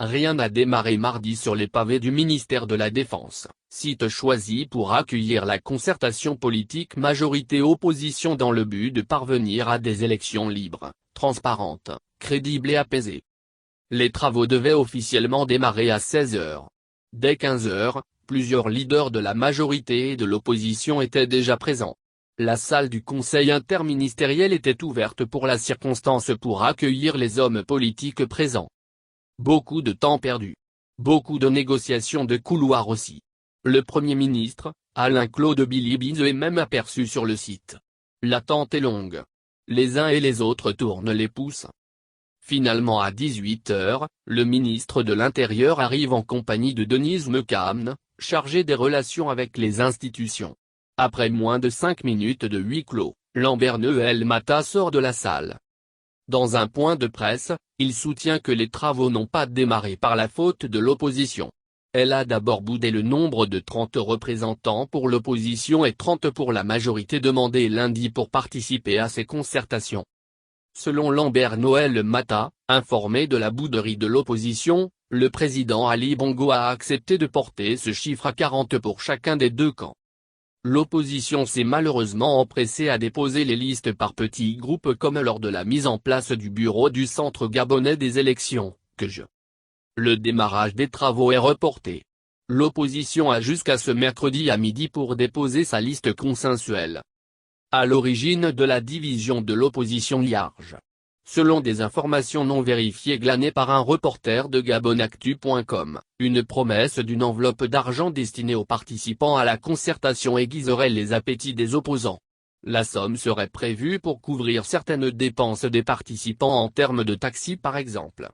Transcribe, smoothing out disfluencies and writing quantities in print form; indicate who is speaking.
Speaker 1: Rien n'a démarré mardi sur les pavés du ministère de la Défense, site choisi pour accueillir la concertation politique majorité-opposition dans le but de parvenir à des élections libres, transparentes, crédibles et apaisées. Les travaux devaient officiellement démarrer à 16 h. Dès 15 h, plusieurs leaders de la majorité et de l'opposition étaient déjà présents. La salle du conseil interministériel était ouverte pour la circonstance pour accueillir les hommes politiques présents. Beaucoup de temps perdu. Beaucoup de négociations de couloir aussi. Le Premier ministre, Alain-Claude Bilibi, est même aperçu sur le site. L'attente est longue. Les uns et les autres tournent les pouces. Finalement à 18 h, le ministre de l'Intérieur arrive en compagnie de Denise Mechamn, chargée des relations avec les institutions. Après moins de 5 minutes de huis clos, Lambert Noël Matta sort de la salle. Dans un point de presse, il soutient que les travaux n'ont pas démarré par la faute de l'opposition. Elle a d'abord boudé le nombre de 30 représentants pour l'opposition et 30 pour la majorité demandés lundi pour participer à ces concertations. Selon Lambert Noël Matta, informé de la bouderie de l'opposition, le président Ali Bongo a accepté de porter ce chiffre à 40 pour chacun des deux camps. L'opposition s'est malheureusement empressée à déposer les listes par petits groupes comme lors de la mise en place du bureau du Centre gabonais des élections, CEJ. Le démarrage des travaux est reporté. L'opposition a jusqu'à ce mercredi à midi pour déposer sa liste consensuelle. À l'origine de la division de l'opposition large. Selon des informations non vérifiées glanées par un reporter de gabonactu.com, une promesse d'une enveloppe d'argent destinée aux participants à la concertation aiguiserait les appétits des opposants. La somme serait prévue pour couvrir certaines dépenses des participants en termes de taxis par exemple.